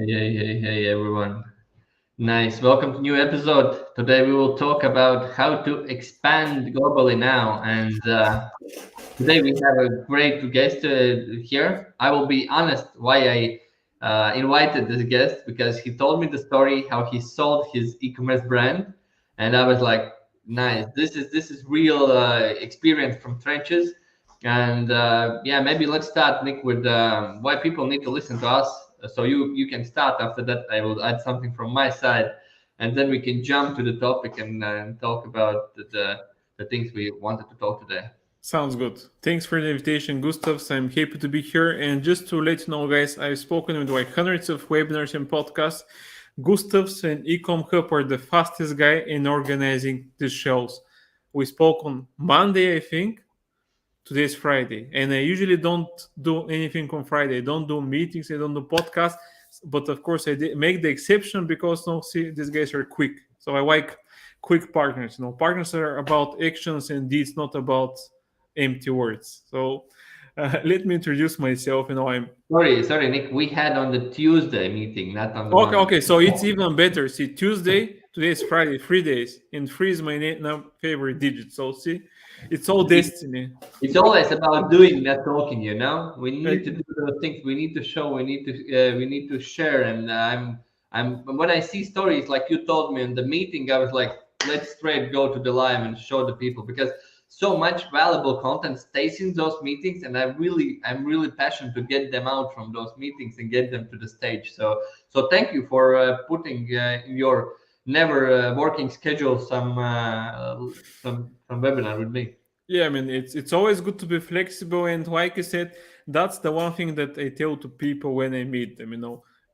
Hey, everyone. Nice. Welcome to new episode. Today we will talk about how to expand globally now. And today we have a great guest here. I will be honest why I invited this guest because he told me the story how he sold his e-commerce brand, and I was like, nice. This is real experience from trenches. And yeah, maybe let's start, Nick, with why people need to listen to us. So you can start. After that, I will add something from my side, and then we can jump to the topic and talk about the things we wanted to talk today. Sounds good. Thanks for the invitation, Gustav. I'm happy to be here. And just to let you know, guys, I've spoken with like hundreds of webinars and podcasts. Gustav's and Ecom Hub are the fastest guy in organizing these shows. We spoke on Monday, I think. Today's Friday. And I usually don't do anything on Friday. I don't do meetings, I don't do podcasts. But of course, I make the exception because, see, these guys are quick. So I like quick partners. Partners are about actions and deeds, not about empty words. So let me introduce myself. I'm Sorry, Nick. We had on the Tuesday meeting, not on the okay. Monday. Okay, so it's even better. See, Tuesday, today is Friday, 3 days, and three is my favorite digit. So see, it's all destiny. It's always about doing, not talking. We need to Like, do those things. We need to show. We need to share. And when I see stories like you told me in the meeting, I was like, let's straight go to the live and show the people because so much valuable content stays in those meetings, and I'm really passionate to get them out from those meetings and get them to the stage. So thank you for putting in your never working schedule some webinar with me. yeah, I mean, it's always good to be flexible, and like I said, that's the one thing that I tell to people when I meet them.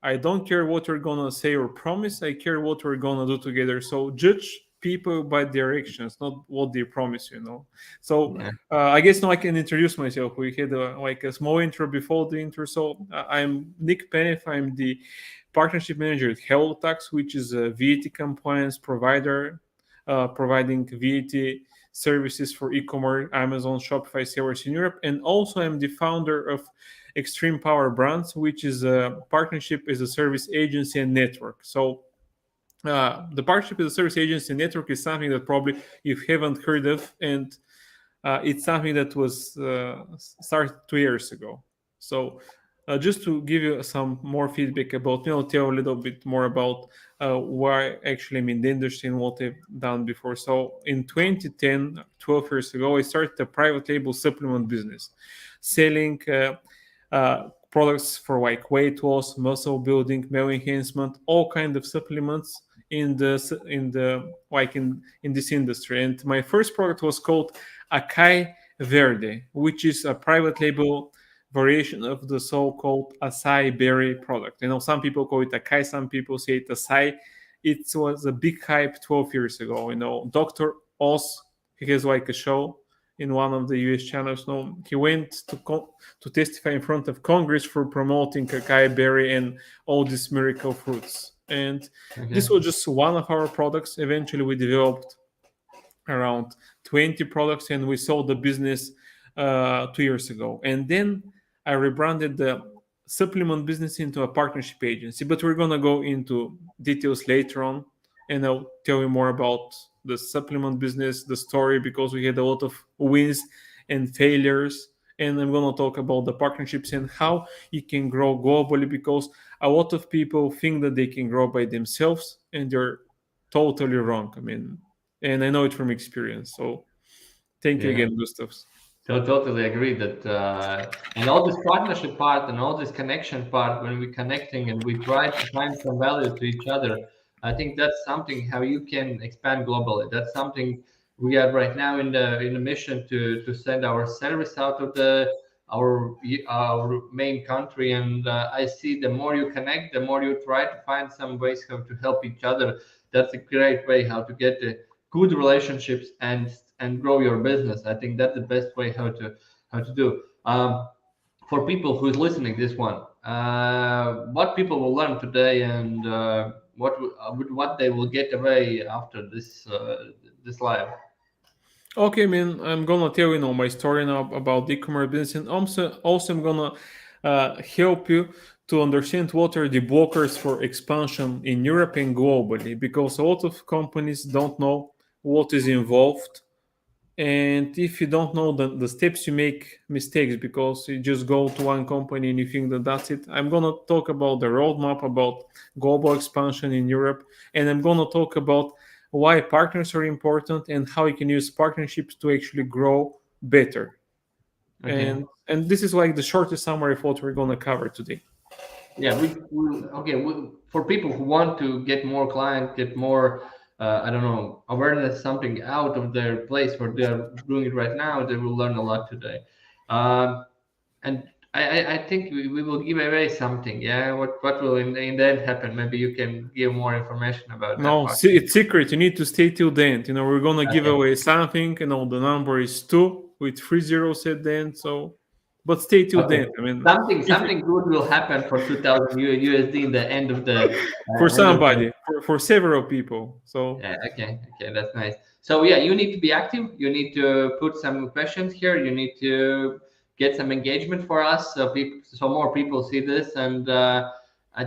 I don't care what you're gonna say or promise. I care what we're gonna do together. So judge people by their actions, not what they promise. So Yeah. I guess now I can introduce myself. We had like a small intro before the intro. So I'm Nick Penev. I'm the partnership manager at hellotax, which is a VAT compliance provider, providing VAT services for e-commerce, Amazon, Shopify sellers in Europe. And also I'm the founder of XTREME Power Brands, which is a partnership as a service agency and network. So the partnership as a service agency and network is something that probably you haven't heard of, and it's something that was started 2 years ago. So just to give you some more feedback about, tell a little bit more about why actually I'm in the industry and what I've done before. So in 2010, 12 years ago, I started a private label supplement business, selling products for like weight loss, muscle building, male enhancement, all kind of supplements in this industry. And my first product was called Acai Verde, which is a private label variation of the so-called acai berry product. Some people call it acai, some people say it acai. It was a big hype 12 years ago. Dr. Oz, he has like a show in one of the US channels. He went to testify in front of Congress for promoting acai berry and all these miracle fruits. And this was just one of our products. Eventually, we developed around 20 products, and we sold the business 2 years ago. And then I rebranded the supplement business into a partnership agency. But we're gonna go into details later on, and I'll tell you more about the supplement business, the story, because we had a lot of wins and failures. And I'm going to talk about the partnerships and how you can grow globally, because a lot of people think that they can grow by themselves, and they're totally wrong. And I know it from experience. So thank you Yeah. again, Gustav. So totally agree that and all this partnership part and all this connection part, when we're connecting and we try to find some value to each other, I think that's something how you can expand globally. That's something we are right now in the mission to send our service out of our main country. And I see the more you connect, the more you try to find some ways how to help each other. That's a great way how to get the good relationships and grow your business. I think that's the best way how to do. For people who's listening this one, what people will learn today, and what they will get away after this live. Okay, man, I'm gonna tell my story now about the e-commerce business, and also I'm gonna help you to understand what are the blockers for expansion in Europe and globally, because a lot of companies don't know what is involved. And if you don't know the steps, you make mistakes because you just go to one company and you think that that's it. I'm going to talk about the roadmap, about global expansion in Europe, and I'm going to talk about why partners are important and how you can use partnerships to actually grow better. Okay. And this is like the shortest summary of what we're going to cover today. Yeah, for people who want to get more clients, get more, I don't know, awareness, something out of their place where they're doing it right now, they will learn a lot today. Um, and I think we will give away something. Yeah, what will in the end happen? Maybe you can give more information about that No, part. it's secret. You need to stay till the end. We're going to give Okay. away something. The number is 2 with 3 zeros at the end. So, but stay till the Okay. end. I mean, if Something good will happen for 2000 USD in the end of the for end of the. somebody, for several people. So, Yeah, okay, that's nice. So yeah, you need to be active. You need to put some questions here. You need to get some engagement for us, so people, so more people see this, and I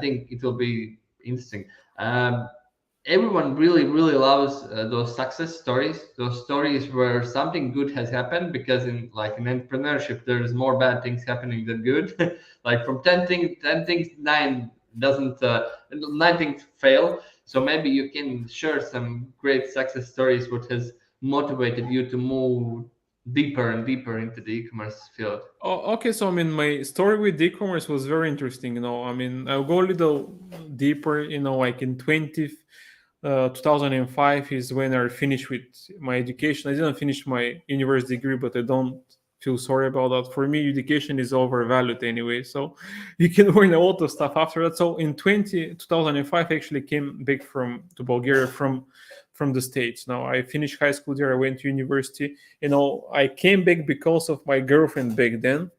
think it will be interesting. Um, Everyone really loves those success stories, those stories where something good has happened, because in like in entrepreneurship there's more bad things happening than good. Like from 10 things 9 doesn't 9 things fail. So maybe you can share some great success stories what has motivated you to move deeper and deeper into the e-commerce field. okay. So, I mean, my story with e-commerce was very interesting. I mean, I'll go a little deeper. Like in 2005 is when I finished with my education. I didn't finish my university degree, but I don't feel sorry about that. For me, education is overvalued anyway, so you can learn a lot of stuff after that. So in 2005, I actually came back to Bulgaria from the States. Now I finished high school there. I went to university. I came back because of my girlfriend back then,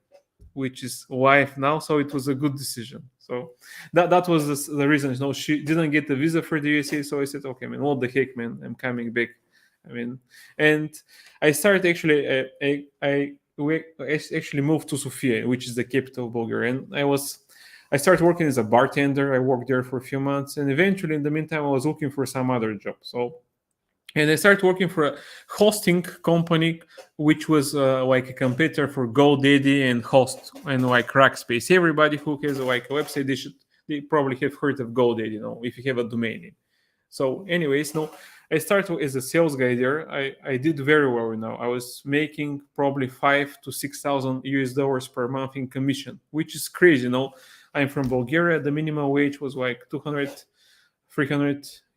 which is wife now. So it was a good decision. So that was the reason. She didn't get the visa for the USA. So I said, okay, man, what the heck, man, I'm coming back. I mean, and I started actually. I actually moved to Sofia, which is the capital of Bulgaria, and I started working as a bartender. I worked there for a few months, and eventually, in the meantime, I was looking for some other job. And I started working for a hosting company, which was like a competitor for GoDaddy and Host and like Rackspace. Everybody who has like a website, they probably have heard of GoDaddy, if you have a domain name. So, anyways, I started as a sales guy there. I did very well. I was making probably 5,000 to 6,000 US dollars per month in commission, which is crazy. I'm from Bulgaria. The minimum wage was like 300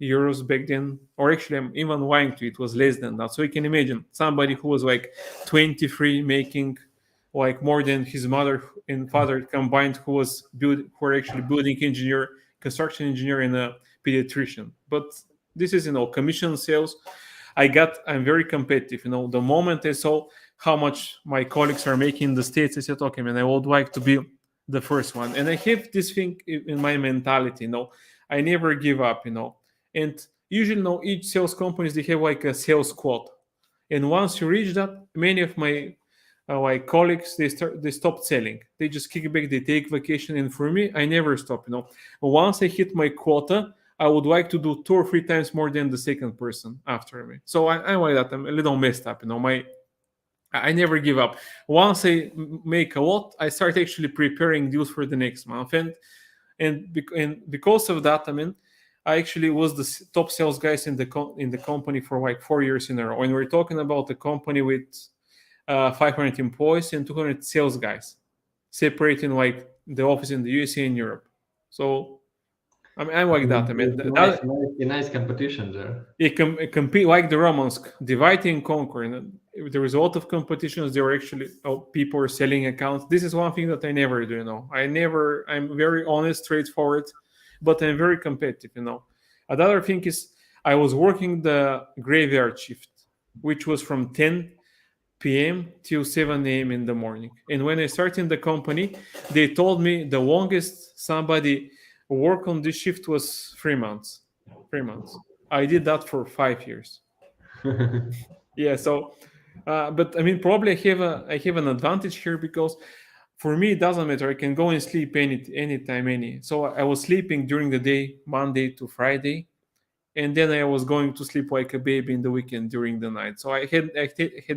euros back then, or actually I'm even lying to you, it was less than that. So you can imagine somebody who was like 23 making like more than his mother and father combined, who were actually building engineer, construction engineer, and a pediatrician. But this is commission sales. I'm very competitive. The moment I saw how much my colleagues are making in the States, I said, okay, man, I would like to be the first one. And I have this thing in my mentality, I never give up, And usually, each sales companies, they have like a sales quota. And once you reach that, many of my colleagues, they stop selling. They just kick back, they take vacation. And for me, I never stop, Once I hit my quota, I would like to do 2 or 3 times more than the second person after me. So I'm like that. I'm a little messed up, I never give up. Once I make a lot, I start actually preparing deals for the next month. And because of that, I actually was the top sales guys in the company for like 4 years in a row. And we're talking about a company with 500 employees and 200 sales guys, separating like the office in the USA and Europe. So I'm like that. Nice competition there. It compete like the Romans, divide and conquer. And there was a lot of competitions. There were actually people were selling accounts. This is one thing that I never do. I'm very honest, straightforward, but I'm very competitive. Another thing is I was working the graveyard shift, which was from 10 p.m. till 7 a.m. in the morning. And when I started in the company, they told me the longest somebody work on this shift was 3 months. 3 months. I did that for 5 years. Yeah. So, but probably I have an advantage here because For me, it doesn't matter. I can go and sleep anytime, any. So I was sleeping during the day, Monday to Friday, and then I was going to sleep like a baby in the weekend during the night. So I had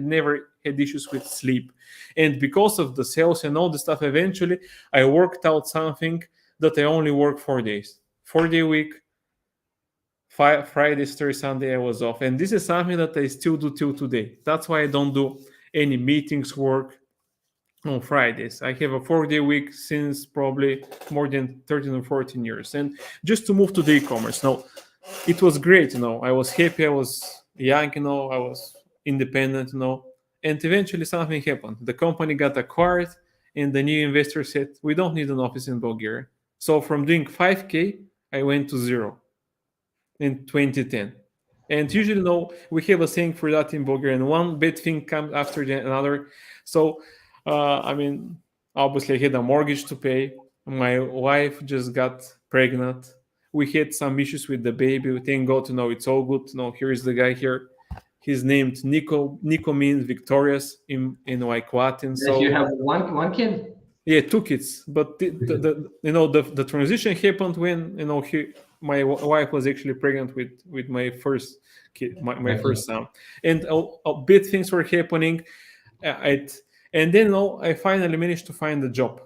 never had issues with sleep, and because of the sales and all the stuff, eventually I worked out something that I only work 4 days, 4 day week. Friday, Saturday, Sunday I was off, and this is something that I still do till today. That's why I don't do any meetings work on Fridays. I have a 4 day week since probably more than 13 or 14 years. And just to move to the e-commerce, now it was great, I was happy, I was young, I was independent, and eventually something happened. The company got acquired, and the new investor said, we don't need an office in Bulgaria. So from doing 5K, I went to zero in 2010. And usually, we have a saying for that in Bulgaria, and one bad thing comes after another. So, obviously, I had a mortgage to pay. My wife just got pregnant. We had some issues with the baby. Thank God, it's all good. Here is the guy here. He's named Nico. Nico means victorious in like Latin. Yes, So you have one kid? yeah, 2 kids. But the transition happened when my wife was actually pregnant with my first kid, my first son, and a bit things were happening. And then I finally managed to find a job.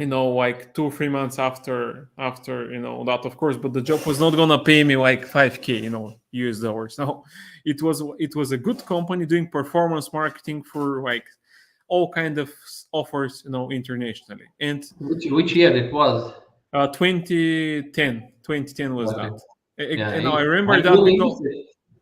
Like 2 or 3 months after that, of course, but the job was not gonna pay me like 5K, US dollars. No, it was a good company doing performance marketing for like all kind of offers, internationally. And Which year it was? 2010 was Okay. that. Yeah, I remember that because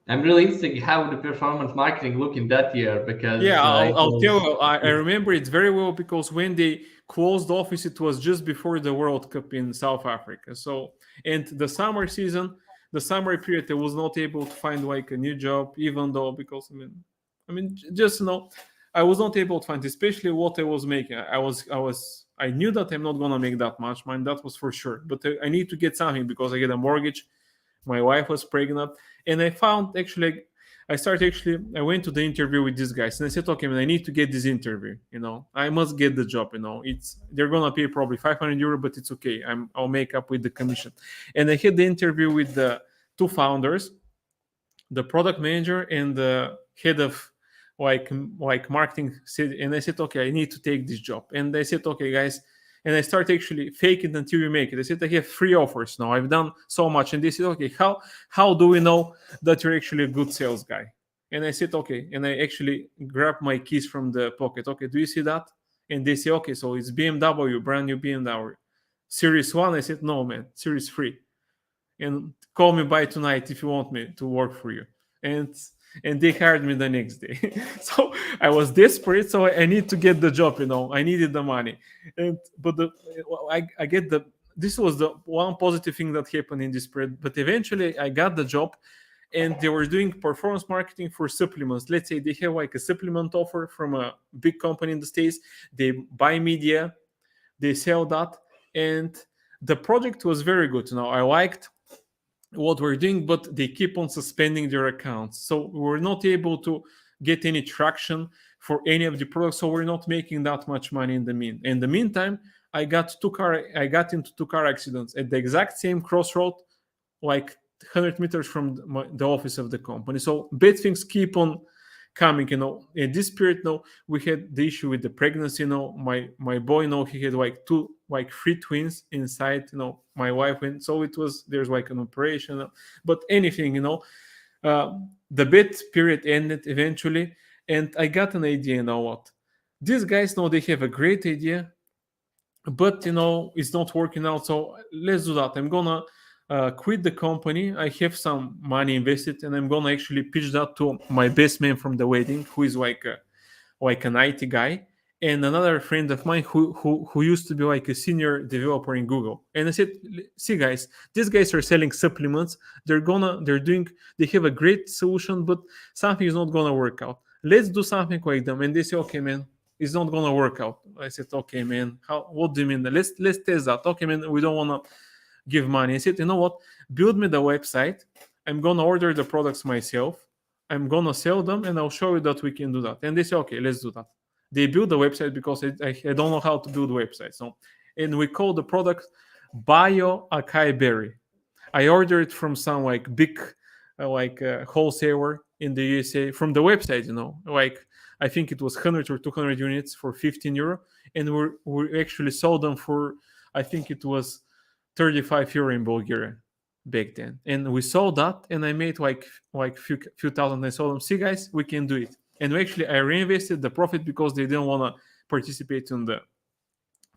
I'm really interested how the performance marketing look in that year, because yeah, it I'll was- tell you, I remember it very well because when they closed the office, it was just before the World Cup in South Africa. So, and the summer season, the summer period, I was not able to find like a new job, even though because just I was not able to find, especially what I was making. I knew that I'm not gonna make that much money. That was for sure. But I need to get something because I get a mortgage. My wife was pregnant, and I found actually. I went to the interview with these guys, and I said, okay, man, I need to get this interview. I must get the job. They're gonna pay probably 500 euro, but it's okay. I'll make up with the commission. And I had the interview with the two founders, the product manager and the head of like marketing. And I said, okay, I need to take this job. And they said, okay, guys. And I start actually fake it until you make it. I said, I have 3 offers now. I've done so much. And they said, okay, how do we know that you're actually a good sales guy? And I said, okay. And I actually grabbed my keys from the pocket. Okay, do you see that? And they say, okay, so it's BMW, brand new BMW. Series 1. I said, no, man, Series 3. And call me by tonight if you want me to work for you. And they hired me the next day. So I was desperate, so I need to get the job. I needed the money. I get this was the one positive thing that happened in this period. But eventually I got the job, and they were doing performance marketing for supplements. Let's say they have like a supplement offer from a big company in the States. They buy media, they sell that, and the project was very good. I liked what we're doing, but they keep on suspending their accounts. So we're not able to get any traction for any of the products. So we're not making that much money in the meantime. I got into 2 car accidents at the exact same crossroad, like 100 meters from the office of the company. So bad things keep on coming. In this period, we had the issue with the pregnancy. My boy, he had like 3 twins inside. My wife went, so there's like an operation. But anything, the bad period ended eventually, and I got an idea. What these guys they have a great idea, but it's not working out. So let's do that. I'm gonna quit the company. I have some money invested, and I'm gonna actually pitch that to my best man from the wedding, who is like an IT guy, and another friend of mine who used to be like a senior developer in Google. And I said, see guys, these guys are selling supplements. They have a great solution, but something is not gonna work out. Let's do something like them. And they say, okay, man, it's not gonna work out. I said, okay, man, what do you mean? Let's test that. Okay, man, we don't wanna give money. I said, you know what? Build me the website. I'm gonna order the products myself. I'm gonna sell them, and I'll show you that we can do that. And they say, okay, let's do that. They build a website because I don't know how to build websites. So, and we call the product Bio Acai Berry. I ordered it from some like big wholesaler in the USA from the website, like I think it was 100 or 200 units for 15 euro, and we actually sold them for, I think it was 35 euro in Bulgaria back then. And we sold that, and I made like few thousand. I sold them. See, guys, we can do it. And actually, I reinvested the profit because they didn't want to participate in the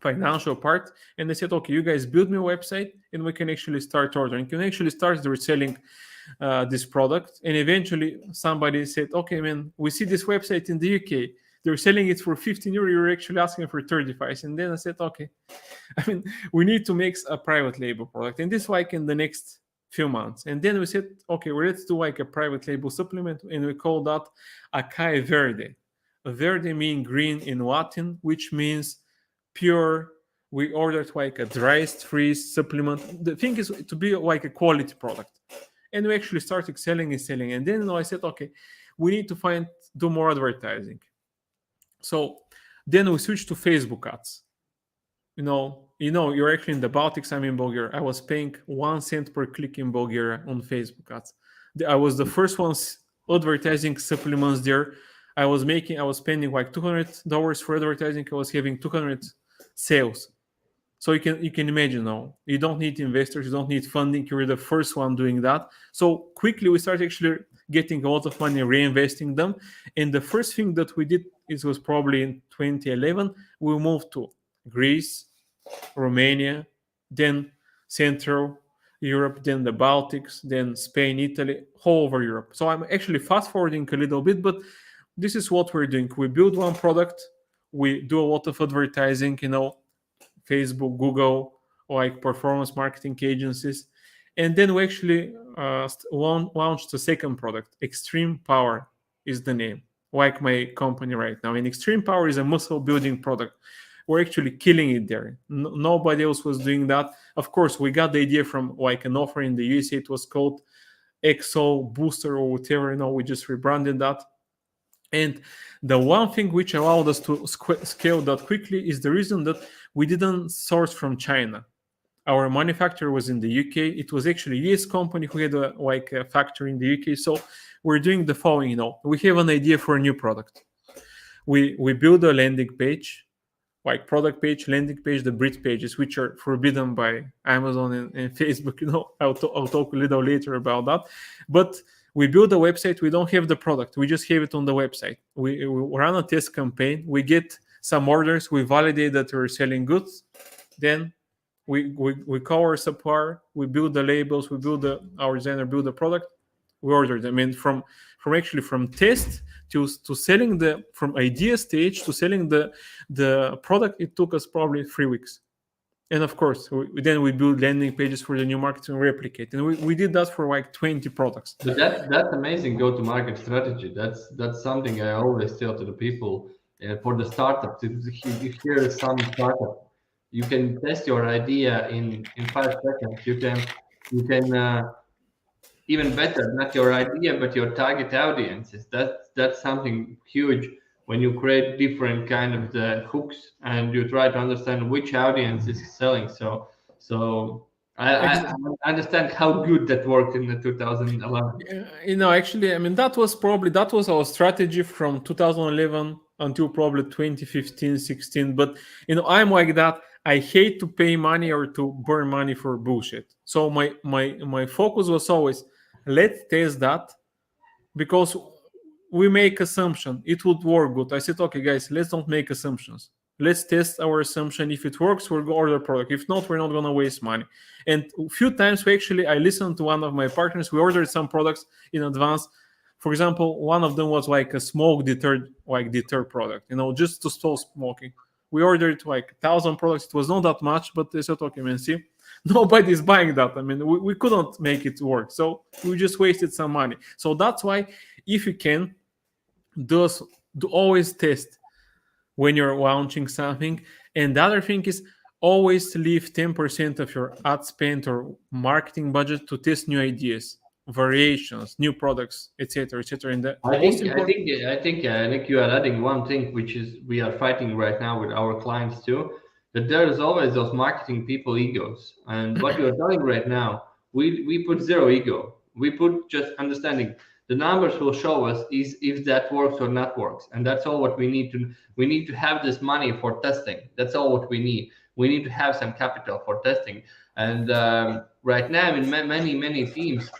financial part, and they said, okay, you guys build me a website and we can actually start ordering. You can actually start reselling this product. And eventually somebody said, okay, man, we see this website in the UK, they're selling it for 15 euro, you're actually asking for 35. And then I said, okay, I mean, we need to make a private label product, and this like in the next few months. And then we said, okay, well, let's do like a private label supplement, and we call that Acai Verde. Verde means green in Latin, which means pure. We ordered like a dry freeze supplement. The thing is to be like a quality product, and we actually started selling. And then I said, okay, we need to do more advertising. So then we switched to Facebook ads. You're actually in the Baltics, I'm in Bulgaria. I was paying 1 cent per click in Bulgaria on Facebook ads. I was the first ones advertising supplements there. I was spending like $200 for advertising. I was having 200 sales. So you can imagine now, you don't need investors, you don't need funding, you're the first one doing that. So quickly we started actually getting a lot of money, reinvesting them. And the first thing that we did was probably in 2011, we moved to Greece, Romania, then Central Europe, then the Baltics, then Spain, Italy, all over Europe. So I'm actually fast forwarding a little bit, but this is what we're doing. We build one product, we do a lot of advertising, Facebook, Google, like performance marketing agencies. And then we actually launched the second product. XTREME Power is the name, like my company right now. And XTREME Power is a muscle building product. We're actually killing it there. Nobody else was doing that. Of course, we got the idea from like an offer in the USA. It was called XO Booster or whatever. We just rebranded that. And the one thing which allowed us to scale that quickly is the reason that we didn't source from China. Our manufacturer was in the UK. It was actually a US company who had a factory in the UK. So we're doing the following. We have an idea for a new product. We build a landing page, like product page, landing page, the bridge pages, which are forbidden by Amazon and Facebook. I'll talk a little later about that. But we build a website. We don't have the product. We just have it on the website. We run a test campaign. We get some orders. We validate that we're selling goods. Then we call our supplier. We build the labels. We build our designer build the product. We order them. And from test to selling from idea stage to selling the product, it took us probably 3 weeks. And of course, then we build landing pages for the new market and replicate. And we did that for like 20 products. But that's amazing go-to-market strategy. That's something I always tell to the people for the startup. If here is some startup, you can test your idea in 5 seconds. You can even better, not your idea, but your target audiences. That's something huge. When you create different kind of the hooks and you try to understand which audience is selling. So I understand how good that worked in the 2011. Actually, that was our strategy from 2011 until probably 2015, 16. But I'm like that. I hate to pay money or to burn money for bullshit. So my focus was always, let's test that, because we make assumption it would work good. I said, okay, guys, let's don't make assumptions. Let's test our assumption. If it works, we'll go order product. If not, we're not going to waste money. And a few times I listened to one of my partners. We ordered some products in advance. For example, one of them was like a smoke deter product, just to stop smoking. We ordered like 1,000 products. It was not that much, but they said, okay, man, see, nobody's buying that. We couldn't make it work. So we just wasted some money. So that's why, if you can, do always test when you're launching something. And the other thing is, always leave 10% of your ad spend or marketing budget to test new ideas. variations, new products, etc., etc. And the I most think I important, think I think Nick, you are adding one thing which is we are fighting right now with our clients too. That there is always those marketing people egos, and what you are doing right now, we put zero ego. We put just understanding. The numbers will show us is if that works or not works, and that's all what we need to. We need to have this money for testing. That's all what we need. We need to have some capital for testing, and right now in many teams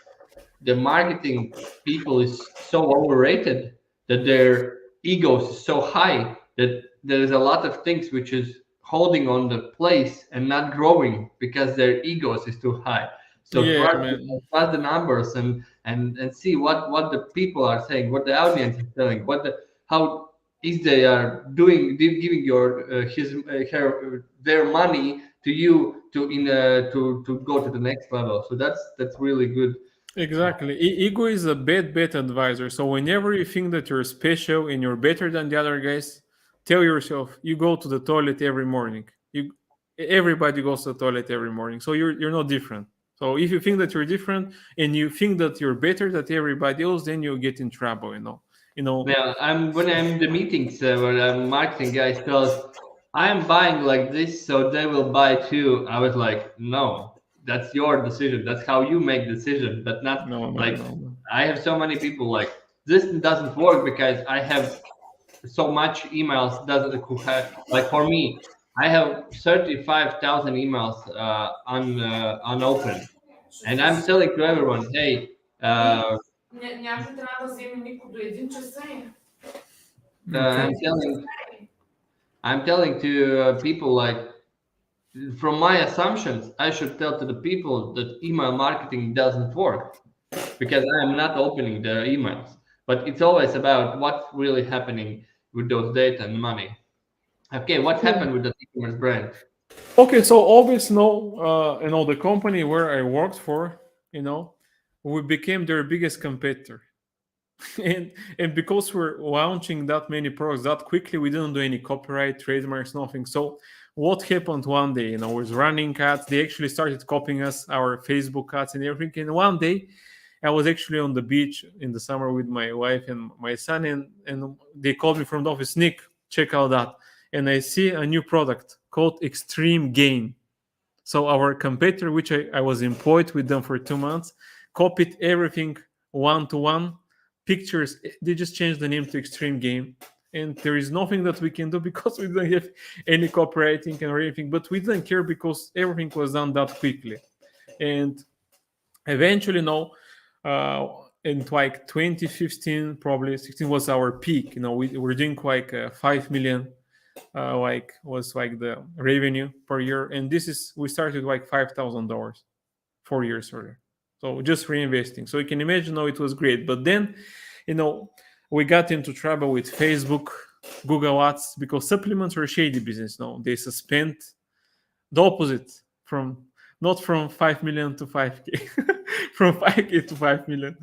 the marketing people is so overrated that their egos is so high that there is a lot of things which is holding on the place and not growing because their egos is too high. So yeah, man. trust the numbers and see what the people are saying, what the audience is telling, what the how is they are doing giving your his her their money to you to go to the next level. So that's really good. Exactly. Ego is a bad advisor. So whenever you think that you're special and you're better than the other guys, tell yourself you go to the toilet every morning. Everybody goes to the toilet every morning. So you're not different. So if you think that you're different and you think that you're better than everybody else, then you get in trouble, you know. You know, Yeah, I'm when I'm in the meetings where marketing guys tell us I'm buying like this, so they will buy too. I was like, no, that's your decision. That's how you make decision, but not no, man, like no, man. I have so many people like this doesn't work because I have so much emails doesn't who have like for me, I have 35,000 emails unopened, and I'm telling to everyone, hey. Okay. I'm telling to people like from my assumptions, I should tell to the people that email marketing doesn't work because I am not opening their emails. But it's always about what's really happening with those data and money. Okay, what happened with the e-commerce brand? Okay, so always know, the company where I worked for, we became their biggest competitor. and because we're launching that many products that quickly, we didn't do any copyright, trademarks, nothing. So what happened one day, was running ads. They actually started copying us, our Facebook ads and everything. And one day I was actually on the beach in the summer with my wife and my son, and they called me from the office, Nick, check out that. And I see a new product called Extreme Gain. So our competitor, which I was employed with them for 2 months, copied everything one to one. Pictures, they just changed the name to Extreme Game. And there is nothing that we can do because we don't have any copywriting or anything. But we didn't care because everything was done that quickly. And eventually, in like 2015, probably 16 was our peak. We were doing like 5 million was like the revenue per year, and we started like $5,000 4 years earlier. So just reinvesting. So you can imagine how it was great. But then, we got into trouble with Facebook, Google Ads, because supplements were a shady business. No, they suspend the opposite from not from 5 million to 5k, from 5k to 5 million.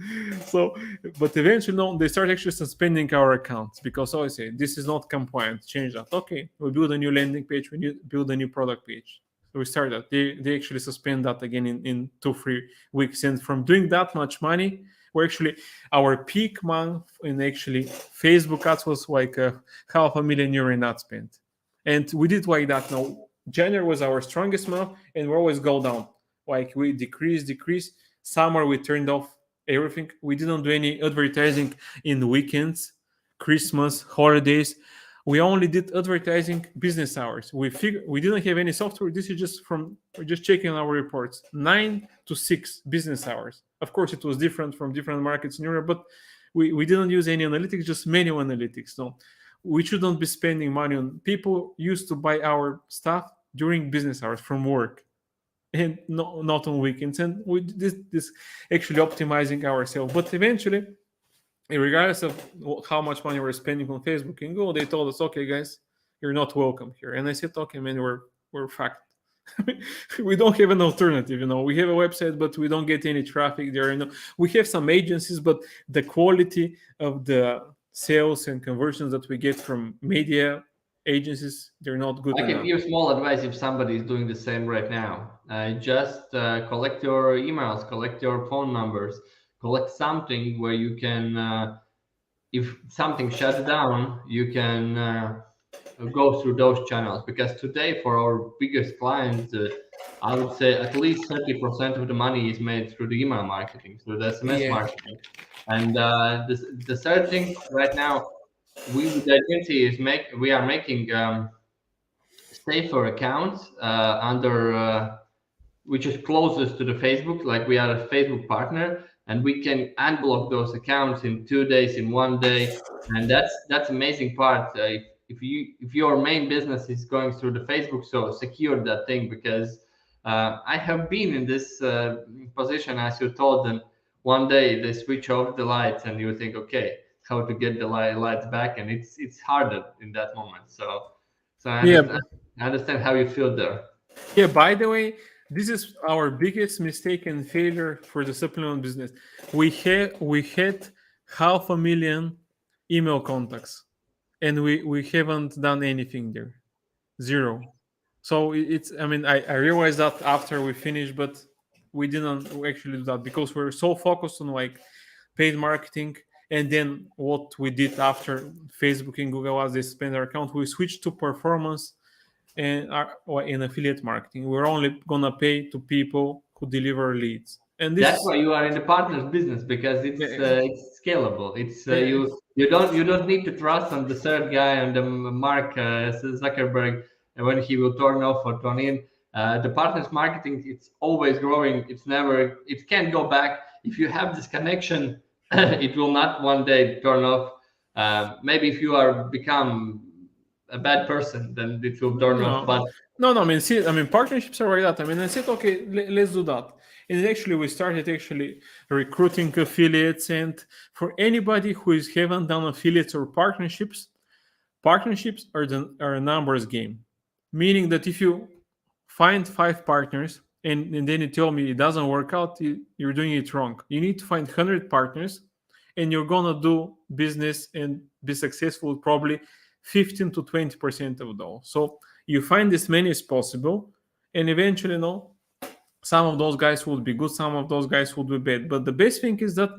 So, but eventually, no, they start actually suspending our accounts because I say this is not compliant. Change that. Okay, we build a new landing page. We build a new product page. So we start that. They actually suspend that again in 2-3 weeks. And from doing that much money, we're actually our peak month in actually Facebook ads was like €500,000 in ad spend, and we did like that. Now January was our strongest month, and we always go down. Like we decrease. Summer we turned off everything. We didn't do any advertising in weekends, Christmas, holidays. We only did advertising business hours. We didn't have any software. This is we're just checking our reports. 9 to 6 business hours. Of course, it was different from different markets in Europe, but we didn't use any analytics, just manual analytics. No, we shouldn't be spending money on people used to buy our stuff during business hours from work and not on weekends. And we this actually optimizing ourselves. But eventually, regardless of how much money we're spending on Facebook and Google, they told us, okay, guys, you're not welcome here. And I said, okay, man, we're fucked. We don't have an alternative. We have a website, but we don't get any traffic there. We have some agencies, but the quality of the sales and conversions that we get from media agencies, they're not good I can enough. give small advice if somebody is doing the same right now. Just collect your emails, collect your phone numbers, collect something where you can, if something shuts down, you can go through those channels. Because today, for our biggest clients, I would say at least 30% of the money is made through the email marketing, through the SMS Yeah. marketing. And the third thing right now, we with the agency we are making safer accounts under which is closest to the Facebook. Like we are a Facebook partner, and we can unblock those accounts in 2 days, in 1 day, and that's amazing part. If your main business is going through the Facebook, so secure that thing, because I have been in this position, as you told them. One day they switch off the lights, and you think, okay, how to get the lights back, and it's harder in that moment. So Yeah. I understand how you feel there. Yeah, by the way, this is our biggest mistake and failure for the supplement business. We had 500,000 email contacts, and we haven't done anything there. Zero. So it's, I mean, I realized that after we finished, but we didn't actually do that because we're so focused on like paid marketing. And then what we did after Facebook and Google as they spend our account, we switched to performance and or in affiliate marketing. We're only gonna pay to people who deliver leads. And this That's is why you are in the partners business, because yeah, it's scalable. It's yeah, you don't need to trust on the third guy, on the Mark Zuckerberg, when he will turn off or turn in. The partners marketing, it's always growing. It can't go back. If you have this connection, it will not one day turn off. Maybe if you are become a bad person, then it will turn off. But no. I mean, see, I mean, partnerships are like that. I mean, I said, okay, let's do that. And actually, we started actually recruiting affiliates. And for anybody who haven't done affiliates or partnerships are a numbers game. Meaning that if you find 5 partners and then you tell me it doesn't work out, you're doing it wrong. You need to find 100 partners, and you're gonna do business and be successful with probably 15 to 20% of those. So you find as many as possible, and eventually, some of those guys will be good, some of those guys will be bad. But the best thing is that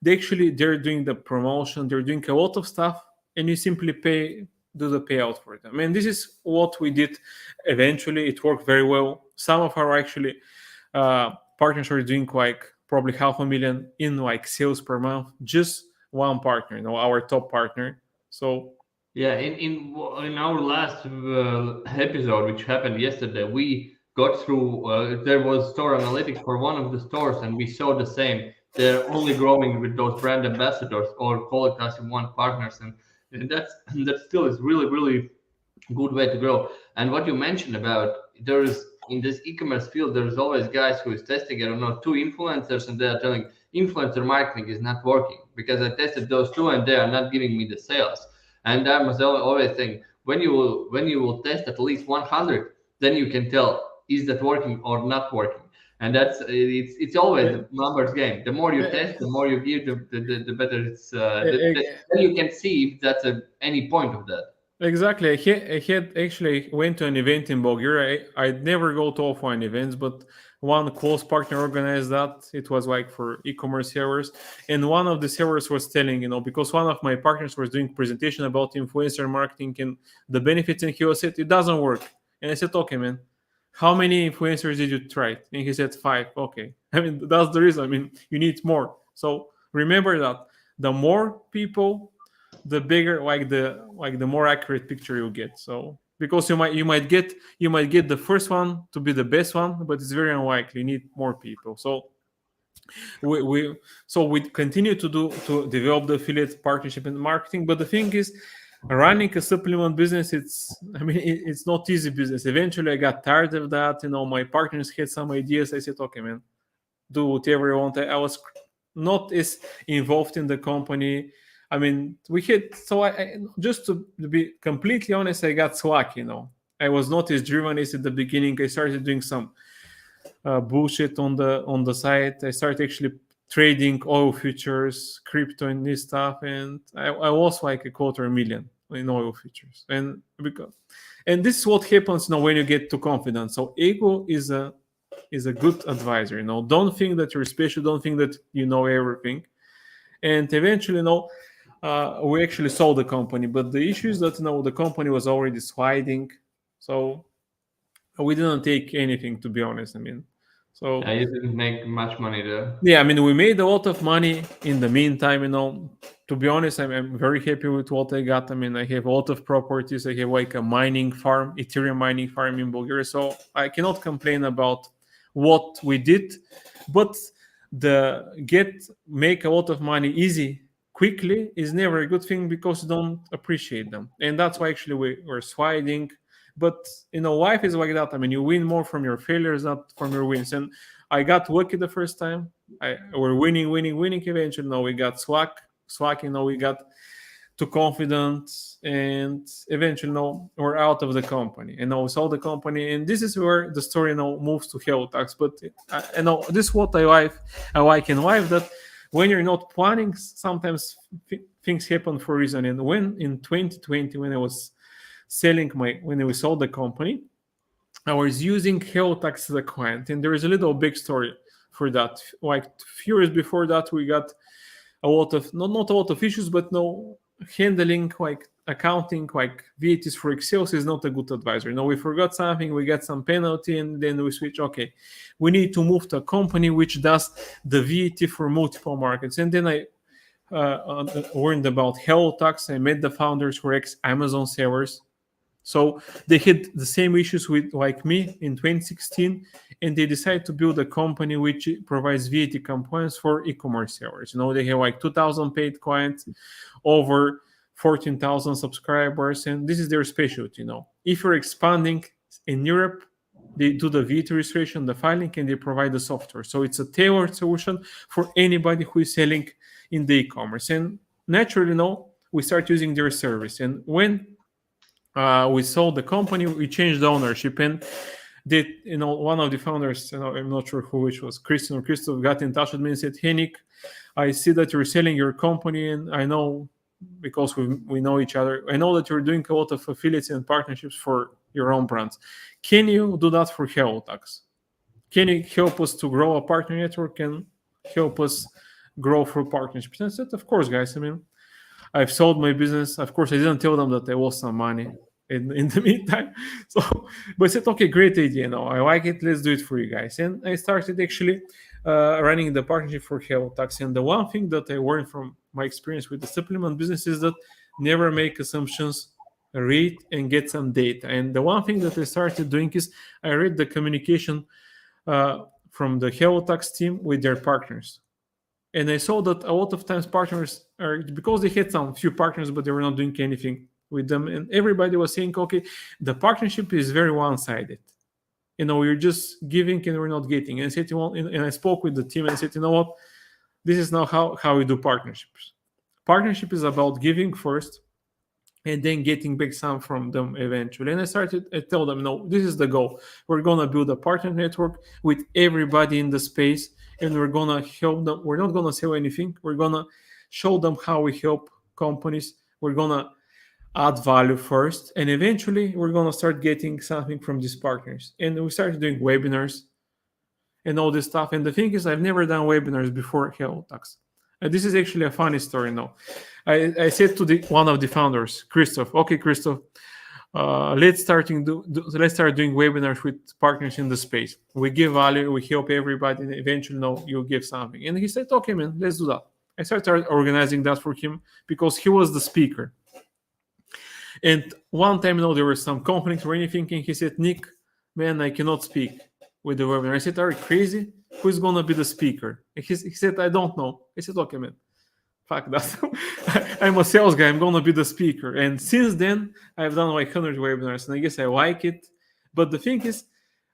they're doing the promotion, they're doing a lot of stuff, and you simply do the payout for them. And this is what we did. Eventually, it worked very well. Some of our actually partners are doing like probably 500,000 in like sales per month. Just one partner, our top partner. So yeah, in our last episode, which happened yesterday, we got through. There was store analytics for one of the stores, and we saw the same. They're only growing with those brand ambassadors, or call it as you want, partners, and that still is really good way to grow. And what you mentioned about, there is in this e-commerce field, there's always guys who is testing, I don't know, 2 influencers, and they are telling influencer marketing is not working because I tested those 2 and they are not giving me the sales. And I must always think, when you will test at least 100, then you can tell is that working or not working. And it's always a numbers game. The more you test, the more you give, the better it's. Then you can see if that's any point of that. exactly. I had actually went to an event in Bulgaria. I'd never go to offline events, but one close partner organized that. It was like for e-commerce sellers, and one of the sellers was telling, because one of my partners was doing presentation about influencer marketing and the benefits, and he was said it doesn't work. And I said, okay, man, how many influencers did you try? And he said 5. Okay, I mean that's the reason. I mean you need more. So remember that the more people, the bigger, the more accurate picture you get. So because you might get the first one to be the best one, but it's very unlikely. You need more people. So we continue to develop the affiliate partnership and marketing. But the thing is, running a supplement business, it's not easy business. Eventually I got tired of that. My partners had some ideas. I said, okay, man, do whatever you want. I was not as involved in the company. I mean, we had, so I just to be completely honest, I got slack. I was not as driven as at the beginning. I started doing some bullshit on the site. I started actually trading oil futures, crypto, and this stuff, and I lost like $250,000 in oil futures. And this is what happens when you get too confident. So ego is a is a good advisor. Don't think that you're special. Don't think that you know everything. And eventually, we actually sold the company. But the issue is that the company was already sliding, so we didn't take anything, to be honest. So you didn't make much money there. yeah, we made a lot of money in the meantime. To be honest, I'm very happy with what I got. I have a lot of properties. I have like a mining farm, Ethereum mining farm in Bulgaria. So I cannot complain about what we did. But make a lot of money easy, quickly is never a good thing because you don't appreciate them. And that's why actually we're sliding. But life is like that. You win more from your failures, not from your wins. And I got lucky the first time. We're winning. Eventually, we got slacking. We got too confident, and eventually, we're out of the company. And we sold the company. And this is where the story moves to hellotax. But this is what I like in life, that when you're not planning, sometimes things happen for a reason. And when in 2020, when we sold the company, I was using hellotax as a client, and there is a little big story for that. Like a few years before that, we got a lot of not a lot of issues, but handling like accounting, like VATs for Excel is not a good advisor. We forgot something, we got some penalty, and then we switch. Okay, we need to move to a company which does the VAT for multiple markets. And then I learned about hellotax. I met the founders who were ex-Amazon sellers. So they had the same issues like me in 2016, and they decided to build a company which provides VAT compliance for e-commerce sellers. They have like 2,000 paid clients, over 14,000 subscribers, and this is their specialty. If you're expanding in Europe, they do the VAT registration, the filing, and they provide the software. So it's a tailored solution for anybody who is selling in the e-commerce. And naturally, we start using their service. And when we sold the company, we changed the ownership, and one of the founders, I'm not sure which was Christian or Christoph, got in touch with me and said, "Hey Nick, I see that you're selling your company, and I know, because we know each other, I know that you're doing a lot of affiliates and partnerships for your own brands. Can you do that for hellotax? Can you help us to grow a partner network and help us grow through partnerships?" And I said, "Of course, guys. I've sold my business. Of course, I didn't tell them that I lost some money in the meantime." But I said, "Okay, great idea. I like it. Let's do it for you guys." And I started actually running the partnership for hellotax. And the one thing that I learned from my experience with the supplement business is that never make assumptions, read and get some data. And the one thing that I started doing is I read the communication from the hellotax team with their partners. And I saw that a lot of times partners because they had some few partners, but they were not doing anything with them. And everybody was saying, okay, the partnership is very one-sided. You're just giving and we're not getting. And I said, and I spoke with the team and I said, what? This is not how we do partnerships. Partnership is about giving first and then getting back some from them eventually. And I told them, no, this is the goal. We're going to build a partner network with everybody in the space, and we're going to help them. We're not going to sell anything. We're going to show them how we help companies. We're going to add value first, and eventually we're going to start getting something from these partners. And we started doing webinars and all this stuff. And the thing is, I've never done webinars before hellotax. And this is actually a funny story now. I said to one of the founders, Christoph, okay, Christoph, let's start doing webinars with partners in the space. We give value, we help everybody, and eventually, you'll give something. And he said, okay, man, let's do that. I started organizing that for him because he was the speaker. And one time, there was some conflict or anything, and he said, Nick, man, I cannot speak with the webinar. I said, are you crazy? Who's going to be the speaker? And he said, I don't know. I said, okay, man, fuck that. I'm a sales guy. I'm going to be the speaker. And since then, I've done like 100 webinars, and I guess I like it. But the thing is,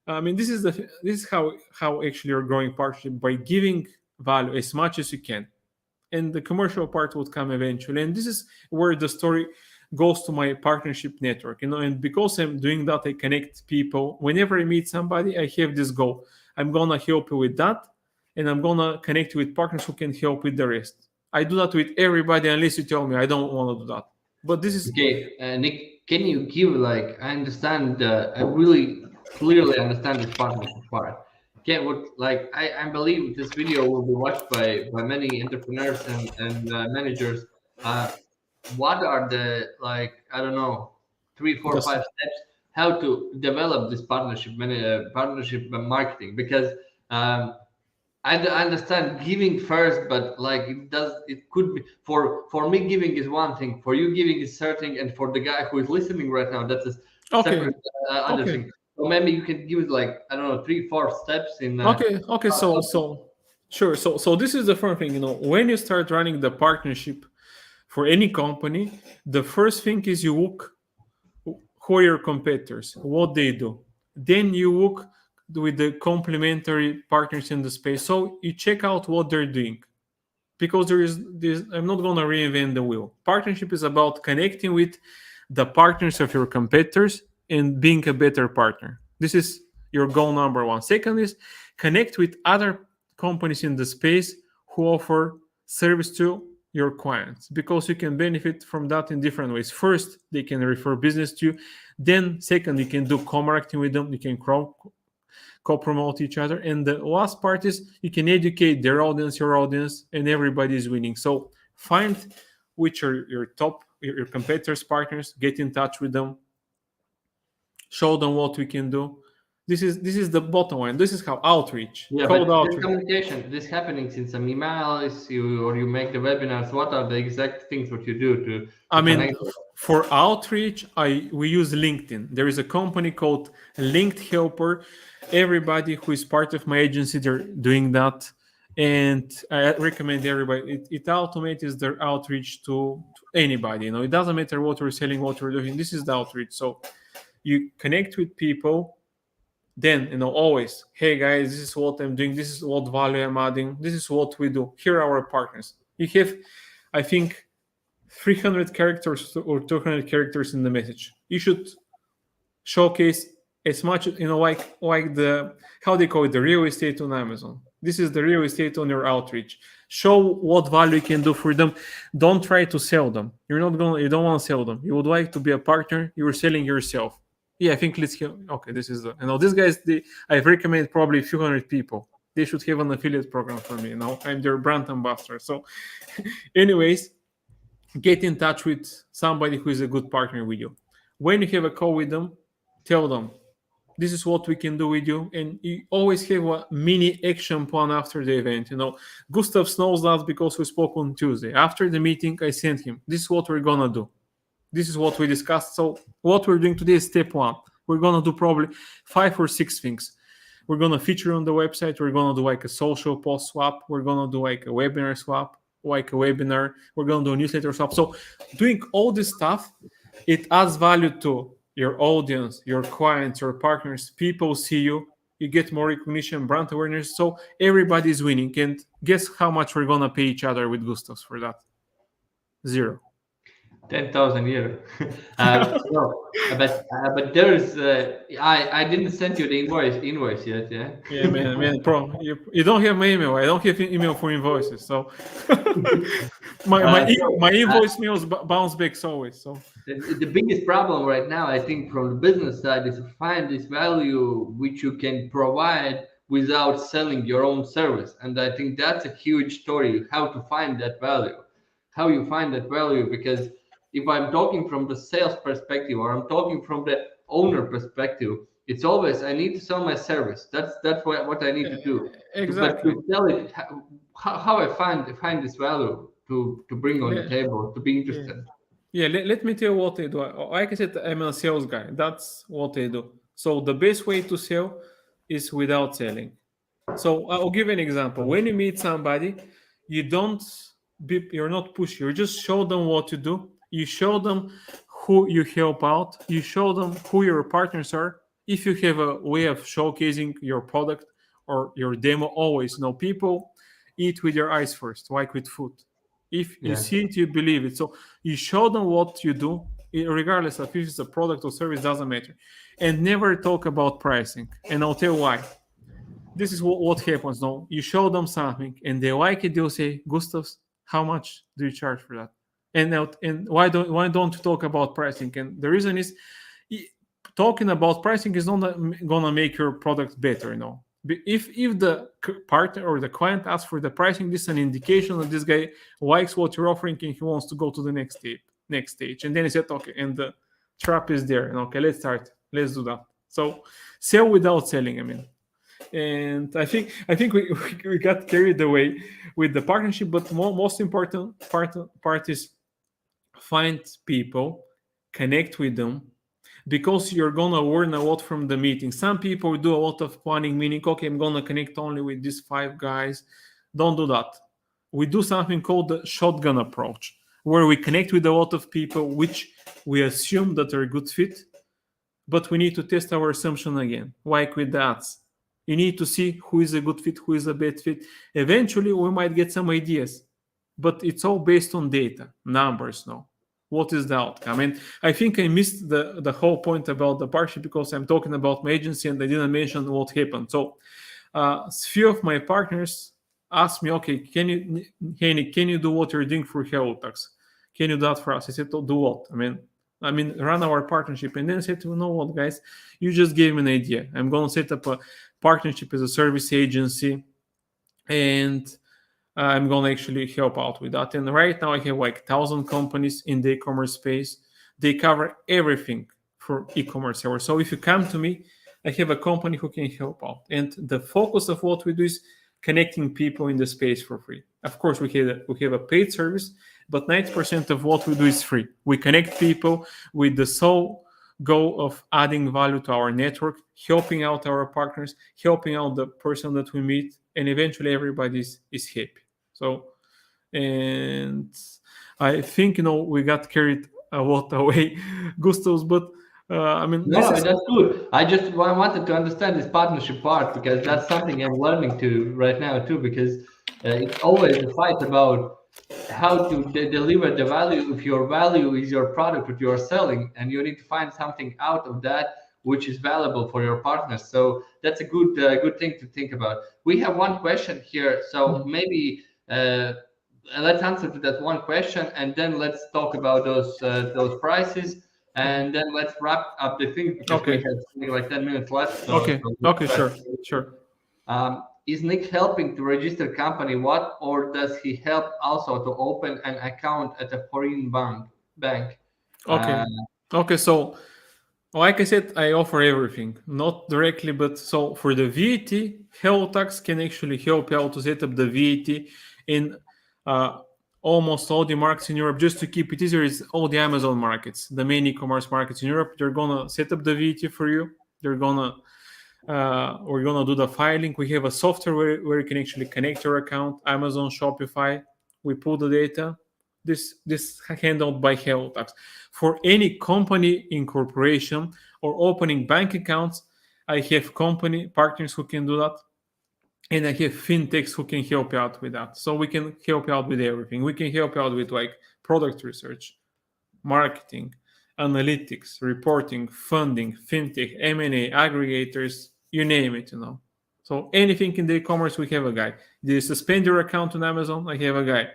this is how actually you're growing partnership, by giving value as much as you can. And the commercial part would come eventually. And this is where the story goes to my partnership network, and because I'm doing that, I connect people. Whenever I meet somebody, I have this goal. I'm gonna help you with that, and I'm gonna connect you with partners who can help with the rest. I do that with everybody unless you tell me I don't want to do that. But this is okay. Nick, can you give I understand, I really clearly understand this partnership part. Can't would like I believe this video will be watched by many entrepreneurs and managers. What are the like I don't know 3, 4, 5 steps how to develop this partnership marketing because um, I understand giving first, but like it could be for me giving is one thing, for you giving is certain, and for the guy who is listening right now that's a Okay. separate other Okay. thing. So maybe you can give it like I don't know 3, 4 steps in Okay. how So sure. So this is the first thing. When you start running the partnership for any company, the first thing is you look who are your competitors, what they do. Then you look with the complementary partners in the space. So you check out what they're doing. Because there is this, I'm not going to reinvent the wheel. Partnership is about connecting with the partners of your competitors and being a better partner. This is your goal number one. Second is connect with other companies in the space who offer service to your clients because you can benefit from that in different ways. First, they can refer business to you. Then, second, you can do co-marketing with them. You can co-promote each other. And the last part is you can educate their audience, your audience, and everybody is winning. So find which are your top, your competitors, partners, get in touch with them, show them what we can do. This is the bottom line. This is how outreach, yeah, cold but this outreach. communication, this happening since some emails, you make the webinars. What are the exact things what you do I to mean, connect? for outreach, we use LinkedIn. There is a company called Linked Helper. Everybody who is part of my agency, they're doing that, and I recommend everybody. It automates their outreach to anybody. It doesn't matter what we're selling, what we're doing. This is the outreach. So you connect with people. Then always, hey guys, this is what I'm doing. This is what value I'm adding. This is what we do. Here are our partners. You have, I think, 300 characters or 200 characters in the message. You should showcase as much, like the, how they call it, the real estate on Amazon. This is the real estate on your outreach. Show what value you can do for them. Don't try to sell them. You don't want to sell them. You would like to be a partner. You are selling yourself. Yeah, I think let's hear. Okay, this is these guys. I've recommended probably a few hundred people. They should have an affiliate program for me. I'm their brand ambassador. So, anyways, get in touch with somebody who is a good partner with you. When you have a call with them, tell them this is what we can do with you, and you always have a mini action plan after the event. Gustav knows that because we spoke on Tuesday. After the meeting, I sent him, this is what we're gonna do. This is what we discussed. So what we're doing today is step one. We're gonna do probably 5 or 6 things. We're gonna feature on the website. We're gonna do like a social post swap. We're gonna do like a webinar swap, like a webinar. We're gonna do a newsletter swap. So doing all this stuff, it adds value to your audience, your clients, your partners. People see you. You get more recognition, brand awareness. So everybody's winning. And guess how much we're gonna pay each other with Gustavs for that? 0. 10,000 euro. No, but there's I didn't send you the invoice yet. Yeah. Yeah, man, bro, you don't have my email. I don't have email for invoices. So my invoice mails bounce back always. So the biggest problem right now, I think, from the business side is to find this value which you can provide without selling your own service, and I think that's a huge story. How to find that value, how you find that value, because if I'm talking from the sales perspective or I'm talking from the owner perspective, it's always I need to sell my service. That's what I need to do. But exactly. to sell it, how I find this value to bring on the table, to be interested. Yeah, let me tell you what they do. Like I said, I'm a sales guy. That's what they do. So the best way to sell is without selling. So I'll give you an example. When you meet somebody, you're not pushy. You just show them what to do. You show them who you help out. You show them who your partners are. If you have a way of showcasing your product or your demo, always people eat with your eyes first, like with food. If you see it, you believe it. So you show them what you do, regardless of if it's a product or service, doesn't matter. And never talk about pricing. And I'll tell you why. This is what happens now. You show them something and they like it, they'll say, Gustavs, how much do you charge for that? And why don't you talk about pricing? And the reason is talking about pricing is not gonna make your product better, If the partner or the client asks for the pricing, this is an indication that this guy likes what you're offering and he wants to go to the next stage. And then he said, okay, and the trap is there. And okay, let's start. Let's do that. So sell without selling, I mean. And I think we got carried away with the partnership, but most important part is find people, connect with them, because you're gonna learn a lot from the meeting. Some people do a lot of planning, meaning, okay, I'm gonna connect only with these 5 guys. Don't do that. We do something called the shotgun approach, where we connect with a lot of people, which we assume that are a good fit, but we need to test our assumption again, like with the ads. You need to see who is a good fit, who is a bad fit. Eventually, we might get some ideas, but it's all based on data, numbers now. What is the outcome? And I think I missed the whole point about the partnership because I'm talking about my agency and I didn't mention what happened. So a few of my partners asked me, okay, can you do what you're doing for hellotax? Can you do that for us? I said, oh, do what? I mean, run our partnership. And then I said, you know what, guys, you just gave me an idea. I'm going to set up a partnership as a service agency, and I'm going to actually help out with that. And right now I have like 1,000 companies in the e-commerce space. They cover everything for e-commerce sellers. So if you come to me, I have a company who can help out. And the focus of what we do is connecting people in the space for free. Of course, we have a paid service, but 90% of what we do is free. We connect people with the sole goal of adding value to our network, helping out our partners, helping out the person that we meet, and eventually everybody is happy. So, and I think, we got carried a lot away, Gustavs, but that's good. I just wanted to understand this partnership part, because that's something I'm learning to right now too, because it's always a fight about how to deliver the value. If your value is your product that you are selling, and you need to find something out of that which is valuable for your partners. So that's a good thing to think about. We have one question here, so maybe let's answer to that one question, and then let's talk about those prices, and then let's wrap up the thing, because we have something like 10 minutes left. So sure. Is Nick helping to register company? Or does he help also to open an account at a foreign bank? Okay. So, like I said, I offer everything, not directly, but so for the VAT, hellotax can actually help you out to set up the VAT in almost all the markets in Europe. Just to keep it easier, is all the Amazon markets, the main e-commerce markets in Europe. They're gonna set up the VAT for you. We're gonna do the filing. We have a software where you can actually connect your account, Amazon, Shopify. We pull the data. This handled by hellotax. For any company incorporation or opening bank accounts, I have company partners who can do that, and I have fintechs who can help you out with that. So we can help you out with everything. We can help you out with like product research, marketing, analytics, reporting, funding, fintech, M&A, aggregators, you name it, So anything in the e-commerce, we have a guy. They suspend your account on Amazon, I have a guy.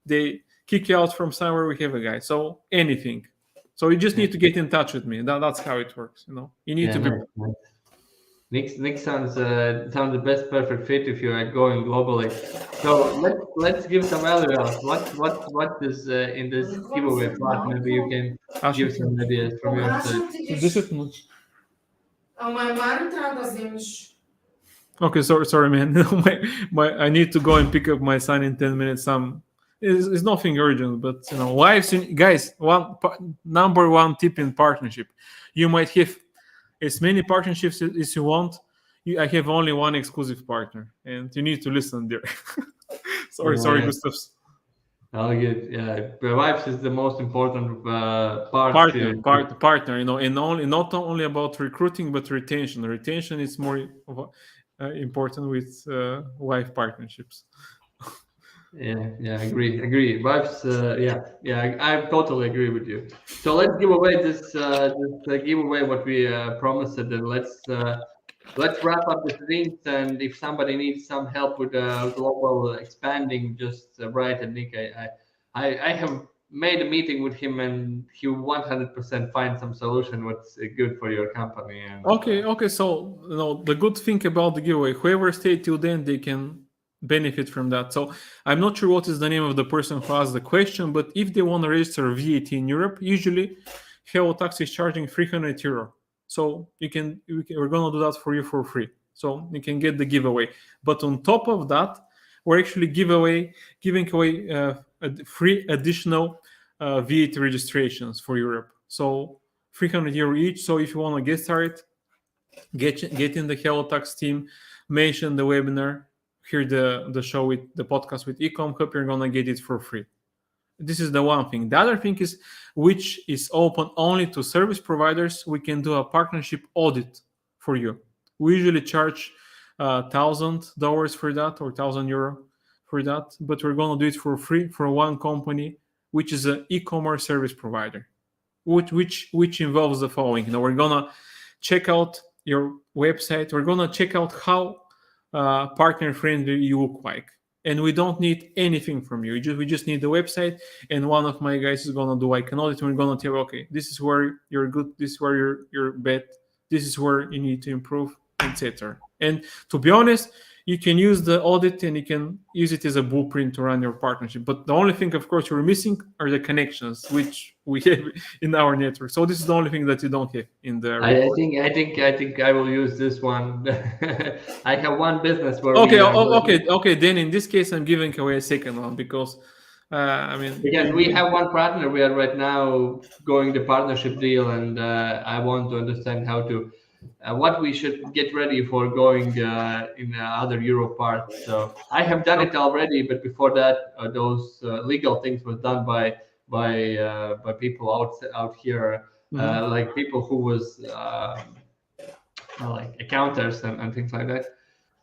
They kick you out from somewhere, we have a guy. So anything. So you just need to get in touch with me. That's how it works, You need to be. Nick sounds the best perfect fit if you are going globally. So let's give some value out. What is in this giveaway part? Maybe you can give some ideas from your side. Okay, sorry, man. I need to go and pick up my son in 10 minutes. It's nothing urgent, but guys, number one tip in partnership: you might have as many partnerships as you want. I have only one exclusive partner, and you need to listen there. sorry, Gustav. Oh, good. Yeah, wives is the most important partner. And not only about recruiting, but retention. Retention is more important with wife partnerships. Yeah, agree. Wives, I totally agree with you. So let's give away this giveaway what we promised, and let's wrap up the things. And if somebody needs some help with global expanding, just write. And Nick, I have made a meeting with him, and he 100% find some solution what's good for your company. And Okay. So the good thing about the giveaway, whoever stayed till then, they can benefit from that. So I'm not sure what is the name of the person who asked the question, but if they want to register VAT in Europe, usually hellotax is charging €300. So we're gonna do that for you for free. So you can get the giveaway. But on top of that, we're actually giving away free additional VAT registrations for Europe. So €300 each. So if you want to get started, get in the hellotax team, mention the webinar, hear the show with the podcast with Ecom Hub, you're gonna get it for free. This is the one thing. The other thing is, which is open only to service providers, we can do a partnership audit for you. We usually charge $1,000 for that, or €1,000 for that, but we're gonna do it for free for one company, which is an e-commerce service provider, which involves the following. We're gonna check out your website. We're gonna check out how partner friendly you look like, and we don't need anything from you. We just need the website, and one of my guys is gonna do like an audit. And we're gonna tell you, okay, this is where you're good, this is where you're bad, this is where you need to improve, etc. And to be honest, you can use the audit and you can use it as a blueprint to run your partnership. But the only thing, of course, you're missing are the connections, which we have in our network. So this is the only thing that you don't have in the report. I think I will use this one. I have one business where okay. Then in this case, I'm giving away a second one because because we have one partner. We are right now going the partnership deal, and I want to understand how to what we should get ready for going in other Euro parts. So I have done it already, but before that, those legal things was done by people out here, like people who was like accountants and things like that.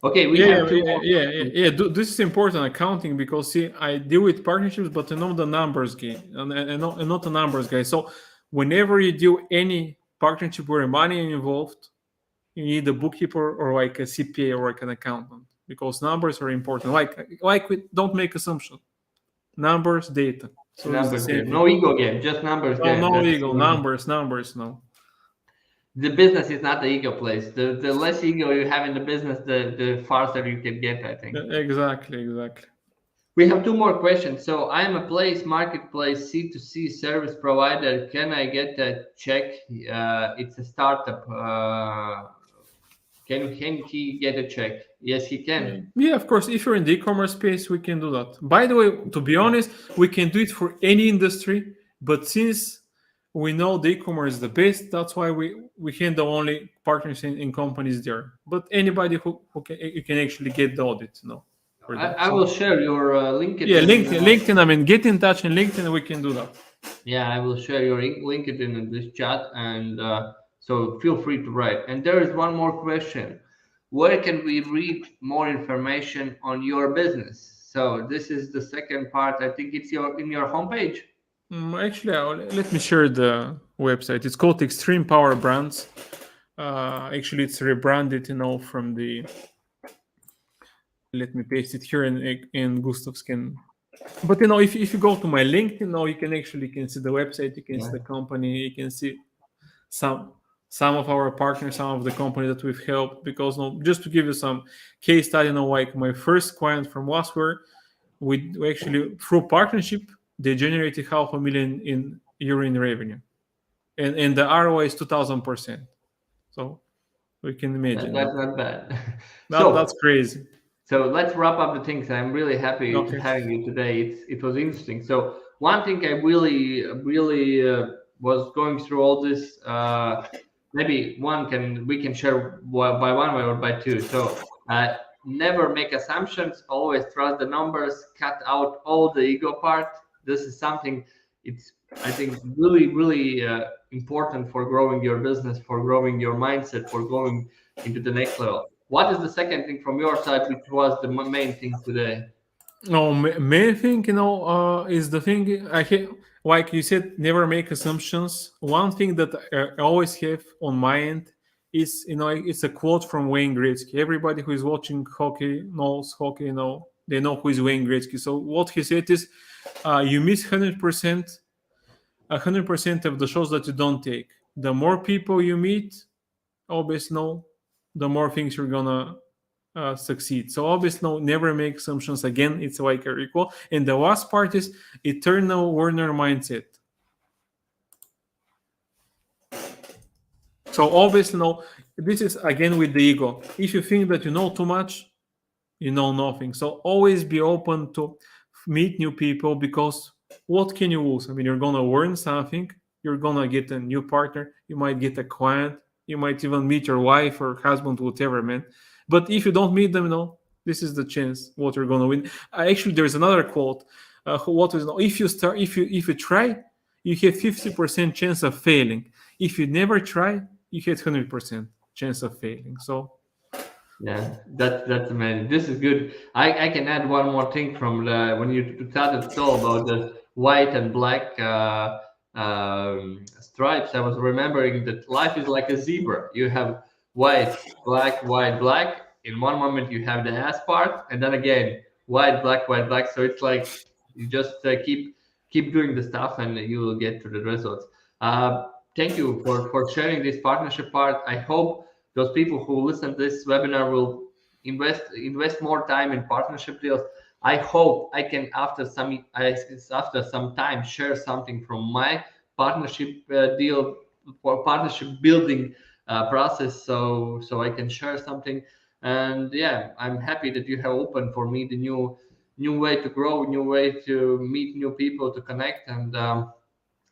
Okay, we have two more. This is important, accounting, because see, I deal with partnerships, but I know the numbers game, and not the numbers guy. So whenever you do any partnership where money is involved, you need a bookkeeper or like a CPA or like an accountant, because numbers are important. Like we don't make assumptions. Numbers, data. So numbers game. No ego game, just numbers game. No ego, numbers, no. The business is not the ego place. The less ego you have in the business, the faster you can get, I think. Exactly. We have two more questions. So I'm a marketplace C2C service provider. Can I get a check? It's a startup. Can he get a check? Yes, he can. Yeah, of course. If you're in the e-commerce space, we can do that. By the way, to be honest, we can do it for any industry. But since we know the e-commerce is the best, that's why we handle only partners in companies there. But anybody who can actually get the audit, I will share your LinkedIn. Yeah, LinkedIn. Get in touch in LinkedIn. We can do that. Yeah, I will share your LinkedIn in this chat, and so feel free to write. And there is one more question: where can we read more information on your business? So this is the second part. I think it's in your homepage. Actually, let me share the website. It's called XTREME Power Brands. Actually, it's rebranded, from the. Let me paste it here, and Gustav's can. But if you go to my LinkedIn, you can see the website, you can see the company, you can see some of our partners, some of the company that we've helped. Because just to give you some case study, like my first client from Wasware, we actually through partnership they generated €500,000 in revenue, and the ROI is 2,000%. So we can imagine that's not bad. That's crazy. So let's wrap up the things. I'm really happy having you today. It was interesting. So one thing I really was going through all this. Maybe we can share by one way or by two. So never make assumptions. Always trust the numbers. Cut out all the ego part. This is something. I think really important for growing your business, for growing your mindset, for going into the next level. What is the second thing from your side, which was the main thing today? Main thing, is the thing I have. Like you said, never make assumptions. One thing that I always have on my end is, it's a quote from Wayne Gretzky. Everybody who is watching hockey knows hockey. They know who is Wayne Gretzky. So what he said is, you miss 100% 100% of the shows that you don't take. The more people you meet, always know, the more things you're gonna succeed. So always know, never make assumptions. Again, it's like a recall. And the last part is eternal Werner mindset. So always know, this is again with the ego. If you think that you know too much, you know nothing. So always be open to meet new people, because what can you lose? I mean, you're gonna learn something, you're gonna get a new partner, you might get a client, you might even meet your wife or husband, whatever, man. But if you don't meet them, this is the chance what you're gonna win. Actually, there's another quote. What is if you try, you have 50% chance of failing. If you never try, you have 100% chance of failing. So yeah, that's amazing. This is good. I can add one more thing from when you started to talk about the white and black stripes. I was remembering that life is like a zebra. You have white, black, white, black. In one moment you have the ass part, and then again white, black, white, black. So it's like you just keep doing the stuff, and you will get to the results. Thank you for sharing this partnership part. I hope those people who listen to this webinar will invest more time in partnership deals. I hope I can after some time share something from my partnership deal for partnership building process, so I can share something. And yeah, I'm happy that you have opened for me the new way to grow, new way to meet new people, to connect. And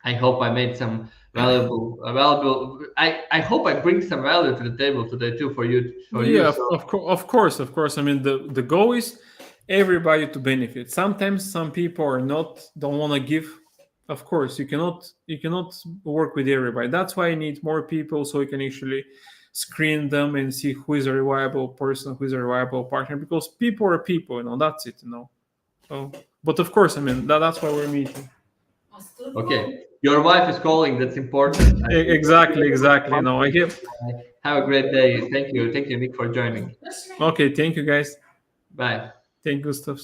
I hope I made some valuable. I hope I bring some value to the table today too for you. yeah, So, of course. I mean, the goal is everybody to benefit. Sometimes some people don't want to give. Of course, you cannot work with everybody. That's why you need more people, so you can actually screen them and see who is a reliable person, who is a reliable partner. Because people are people, that's it, So, but of course, I mean that's why we're meeting. okay, your wife is calling. That's important. Exactly. No, I have. Have a great day. Thank you, Nick, for joining. Okay, thank you guys. Bye. Thank you, Gustav.